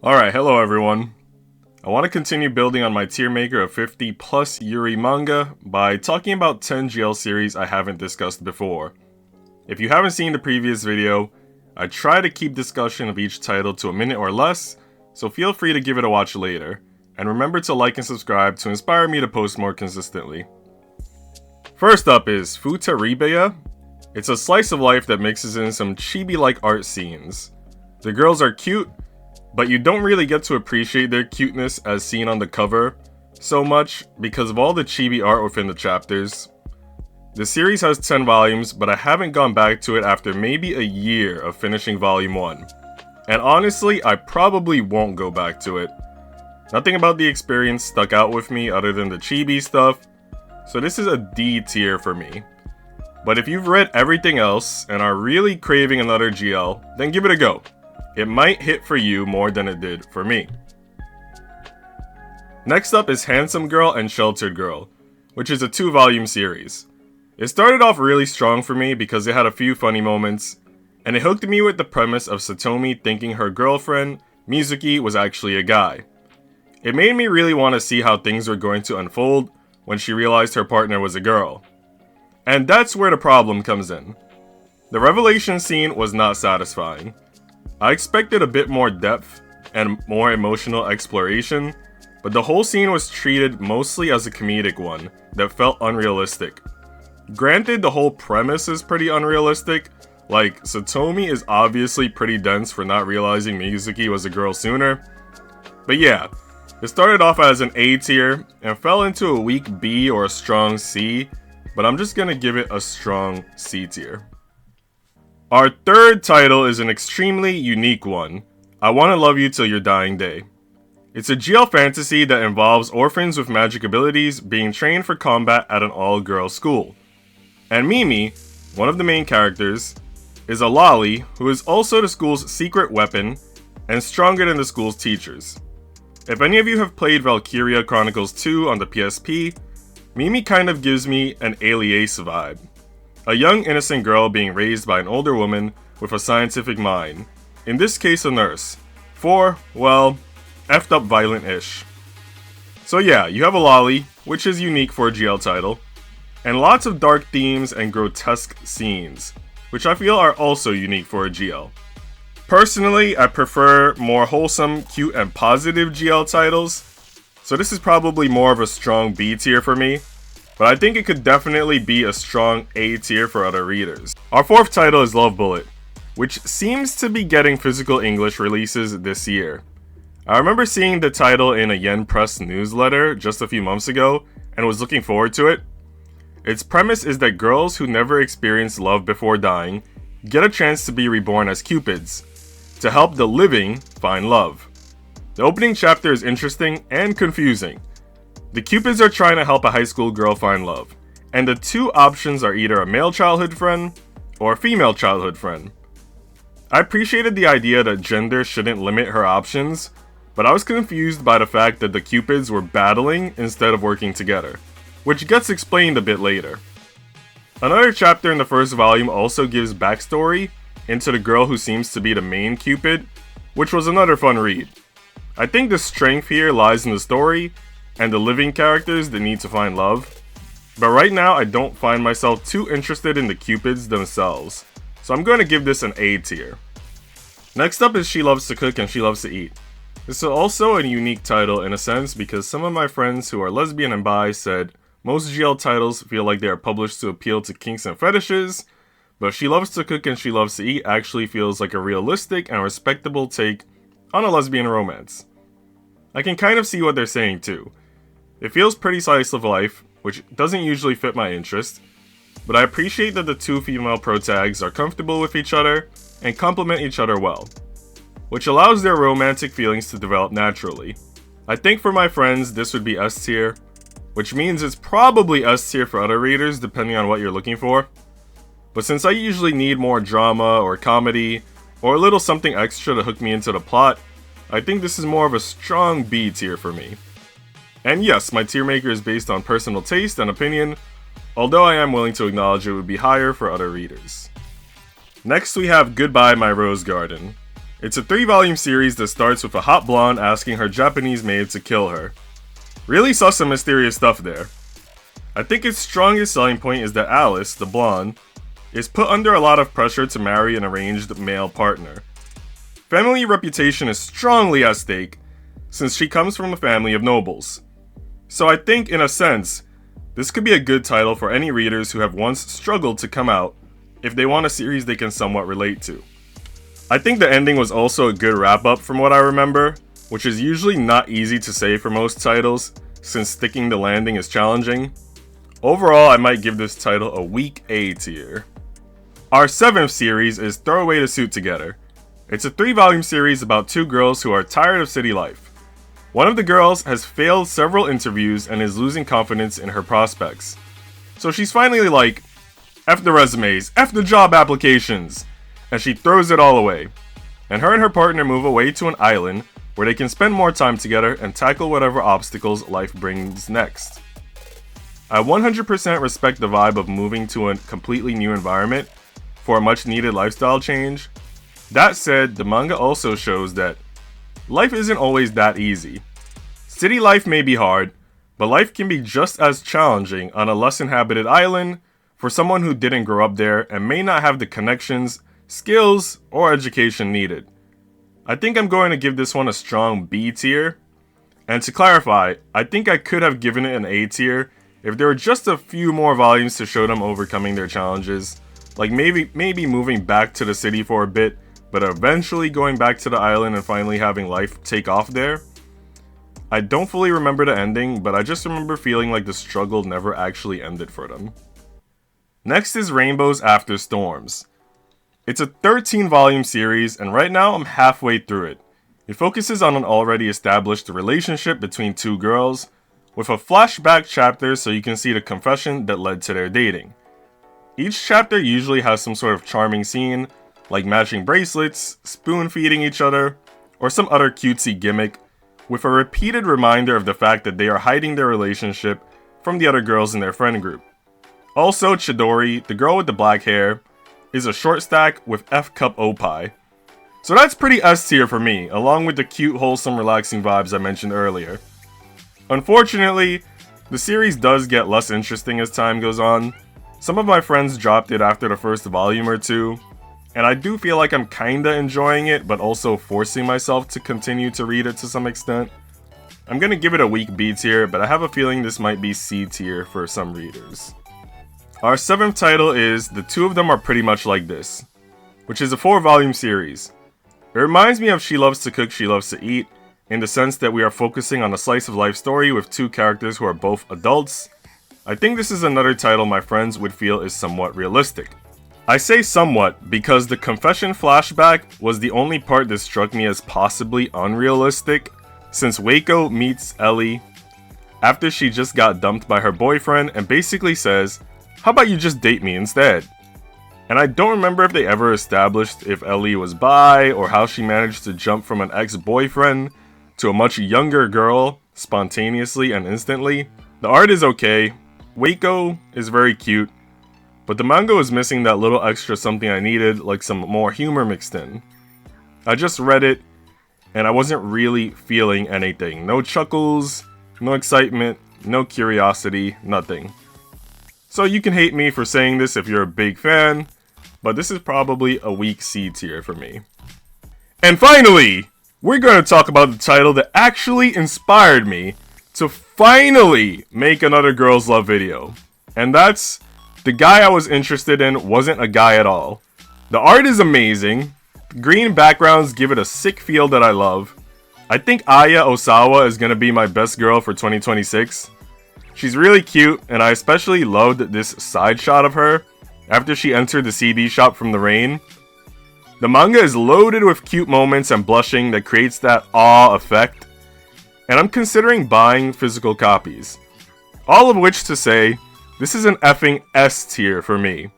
Alright, hello everyone. I want to continue building on my tier maker of 50 plus Yuri manga by talking about 10 GL series I haven't discussed before. If you haven't seen the previous video, I try to keep discussion of each title to a minute or less, so feel free to give it a watch later. And remember to like and subscribe to inspire me to post more consistently. First up is Futaribeya. It's a slice of life that mixes in some chibi-like art scenes. The girls are cute, but you don't really get to appreciate their cuteness as seen on the cover so much because of all the chibi art within the chapters. The series has 10 volumes, but I haven't gone back to it after maybe a year of finishing volume 1. And honestly, I probably won't go back to it. Nothing about the experience stuck out with me other than the chibi stuff, so this is a D tier for me. But if you've read everything else and are really craving another GL, then give it a go. It might hit for you more than it did for me. Next up is Handsome Girl and Sheltered Girl, which is a 2-volume series. It started off really strong for me because it had a few funny moments, and it hooked me with the premise of Satomi thinking her girlfriend, Mizuki, was actually a guy. It made me really want to see how things were going to unfold when she realized her partner was a girl. And that's where the problem comes in. The revelation scene was not satisfying. I expected a bit more depth and more emotional exploration, but the whole scene was treated mostly as a comedic one that felt unrealistic. Granted, the whole premise is pretty unrealistic, like Satomi is obviously pretty dense for not realizing Mizuki was a girl sooner, but yeah, it started off as an A tier and fell into a weak B or a strong C, but I'm just gonna give it a strong C tier. Our third title is an extremely unique one, I Wanna Love You Till Your Dying Day. It's a GL fantasy that involves orphans with magic abilities being trained for combat at an all-girls school. And Mimi, one of the main characters, is a lolly who is also the school's secret weapon and stronger than the school's teachers. If any of you have played Valkyria Chronicles 2 on the PSP, Mimi kind of gives me an Alias vibe. A young innocent girl being raised by an older woman with a scientific mind, in this case a nurse, for, well, effed up violent-ish. So yeah, you have a lolly, which is unique for a GL title, and lots of dark themes and grotesque scenes, which I feel are also unique for a GL. Personally, I prefer more wholesome, cute, and positive GL titles, so this is probably more of a strong B tier for me, but I think it could definitely be a strong A tier for other readers. Our fourth title is Love Bullet, which seems to be getting physical English releases this year. I remember seeing the title in a Yen Press newsletter just a few months ago and was looking forward to it. Its premise is that girls who never experienced love before dying get a chance to be reborn as Cupids, to help the living find love. The opening chapter is interesting and confusing. The Cupids are trying to help a high school girl find love, and the two options are either a male childhood friend or a female childhood friend. I appreciated the idea that gender shouldn't limit her options, but I was confused by the fact that the Cupids were battling instead of working together, which gets explained a bit later. Another chapter in the first volume also gives backstory into the girl who seems to be the main Cupid, which was another fun read. I think the strength here lies in the story and the living characters that need to find love, but right now I don't find myself too interested in the Cupids themselves, so I'm going to give this an A tier. Next up is She Loves to Cook and She Loves to Eat. This is also a unique title in a sense because some of my friends who are lesbian and bi said most GL titles feel like they are published to appeal to kinks and fetishes, but She Loves to Cook and She Loves to Eat actually feels like a realistic and respectable take on a lesbian romance. I can kind of see what they're saying too. It feels pretty slice of life, which doesn't usually fit my interest, but I appreciate that the two female protags are comfortable with each other and complement each other well, which allows their romantic feelings to develop naturally. I think for my friends this would be S tier, which means it's probably S tier for other readers depending on what you're looking for. But since I usually need more drama or comedy, or a little something extra to hook me into the plot, I think this is more of a strong B tier for me. And yes, my tier maker is based on personal taste and opinion, although I am willing to acknowledge it would be higher for other readers. Next we have Goodbye My Rose Garden. It's a 3-volume series that starts with a hot blonde asking her Japanese maid to kill her. Really saw some mysterious stuff there. I think its strongest selling point is that Alice, the blonde, is put under a lot of pressure to marry an arranged male partner. Family reputation is strongly at stake, since she comes from a family of nobles. So I think, in a sense, this could be a good title for any readers who have once struggled to come out, if they want a series they can somewhat relate to. I think the ending was also a good wrap-up from what I remember, which is usually not easy to say for most titles, since sticking the landing is challenging. Overall, I might give this title a weak A tier. Our 7th series is Throw Away the Suit Together. It's a 3-volume series about 2 girls who are tired of city life. One of the girls has failed several interviews and is losing confidence in her prospects. So she's finally like, F the resumes, F the job applications, and she throws it all away. And her partner move away to an island where they can spend more time together and tackle whatever obstacles life brings next. I 100% respect the vibe of moving to a completely new environment for a much needed lifestyle change. That said, the manga also shows that life isn't always that easy. City life may be hard, but life can be just as challenging on a less inhabited island for someone who didn't grow up there and may not have the connections, skills, or education needed. I think I'm going to give this one a strong B tier. And to clarify, I think I could have given it an A tier if there were just a few more volumes to show them overcoming their challenges. Like maybe moving back to the city for a bit, but eventually going back to the island and finally having life take off there. I don't fully remember the ending, but I just remember feeling like the struggle never actually ended for them. Next is Rainbows After Storms. It's a 13-volume series, and right now I'm halfway through it. It focuses on an already established relationship between 2 girls, with a flashback chapter so you can see the confession that led to their dating. Each chapter usually has some sort of charming scene, like matching bracelets, spoon feeding each other, or some other cutesy gimmick, with a repeated reminder of the fact that they are hiding their relationship from the other girls in their friend group. Also, Chidori, the girl with the black hair, is a short stack with F-cup opie. So that's pretty S tier for me, along with the cute, wholesome, relaxing vibes I mentioned earlier. Unfortunately, the series does get less interesting as time goes on. Some of my friends dropped it after the first volume or two, and I do feel like I'm kinda enjoying it, but also forcing myself to continue to read it to some extent. I'm gonna give it a weak B tier, but I have a feeling this might be C tier for some readers. Our 7th title is The Two of Them Are Pretty Much Like This, which is a 4-volume series. It reminds me of She Loves to Cook, She Loves to Eat, in the sense that we are focusing on a slice of life story with 2 characters who are both adults. I think this is another title my friends would feel is somewhat realistic. I say somewhat because the confession flashback was the only part that struck me as possibly unrealistic, since Waco meets Ellie after she just got dumped by her boyfriend and basically says, "How about you just date me instead?" And I don't remember if they ever established if Ellie was bi or how she managed to jump from an ex-boyfriend to a much younger girl spontaneously and instantly. The art is okay, Waco is very cute, but the manga was missing that little extra something I needed, like some more humor mixed in. I just read it, and I wasn't really feeling anything. No chuckles, no excitement, no curiosity, nothing. So you can hate me for saying this if you're a big fan, but this is probably a weak C tier for me. And finally, we're going to talk about the title that actually inspired me to finally make another Girls Love video. And that's the guy I was interested in wasn't a guy at all. The art is amazing. Green backgrounds give it a sick feel that I love. I think Aya Osawa is going to be my best girl for 2026. She's really cute, and I especially loved this side shot of her after she entered the CD shop from the rain. The manga is loaded with cute moments and blushing that creates that awe effect, and I'm considering buying physical copies. All of which to say, this is an effing S tier for me.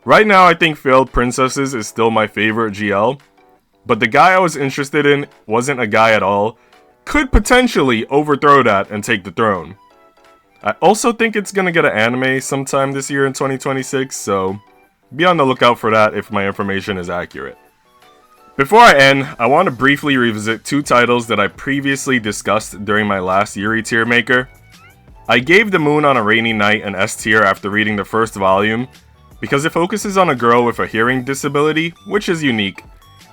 Right now I think Failed Princesses is still my favorite GL, but the guy I was interested in wasn't a guy at all, could potentially overthrow that and take the throne. I also think it's gonna get an anime sometime this year in 2026, so be on the lookout for that if my information is accurate. Before I end, I want to briefly revisit two titles that I previously discussed during my last Yuri Tiermaker. I gave The Moon on a Rainy Night an S tier after reading the first volume, because it focuses on a girl with a hearing disability, which is unique,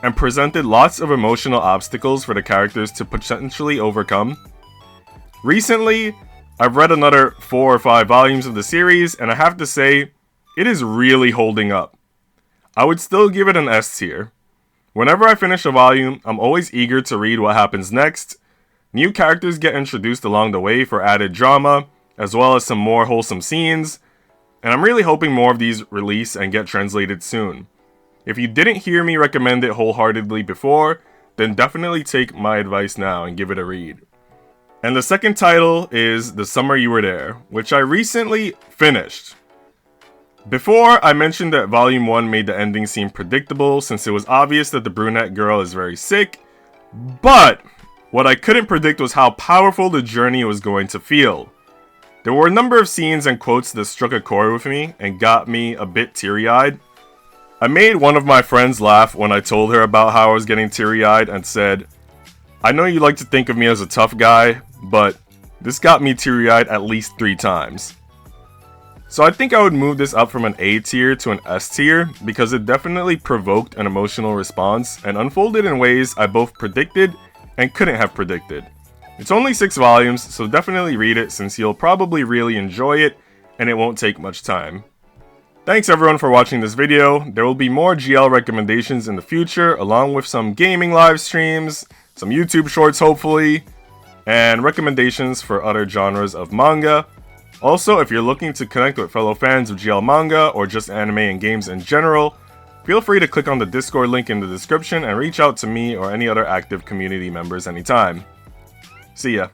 and presented lots of emotional obstacles for the characters to potentially overcome. Recently, I've read another 4 or 5 volumes of the series, and I have to say, it is really holding up. I would still give it an S tier. Whenever I finish a volume, I'm always eager to read what happens next. New characters get introduced along the way for added drama, as well as some more wholesome scenes, and I'm really hoping more of these release and get translated soon. If you didn't hear me recommend it wholeheartedly before, then definitely take my advice now and give it a read. And the second title is The Summer You Were There, which I recently finished. Before, I mentioned that Volume 1 made the ending seem predictable since it was obvious that the brunette girl is very sick, but what I couldn't predict was how powerful the journey was going to feel. There were a number of scenes and quotes that struck a chord with me and got me a bit teary-eyed. I made one of my friends laugh when I told her about how I was getting teary-eyed and said, "I know you like to think of me as a tough guy, but this got me teary-eyed at least 3 times." So I think I would move this up from an A tier to an S tier because it definitely provoked an emotional response and unfolded in ways I both predicted and couldn't have predicted. It's only 6 volumes, so definitely read it since you'll probably really enjoy it and it won't take much time. Thanks everyone for watching this video. There will be more GL recommendations in the future along with some gaming live streams, some YouTube shorts hopefully, and recommendations for other genres of manga. Also, if you're looking to connect with fellow fans of GL manga or just anime and games in general, feel free to click on the Discord link in the description and reach out to me or any other active community members anytime. See ya.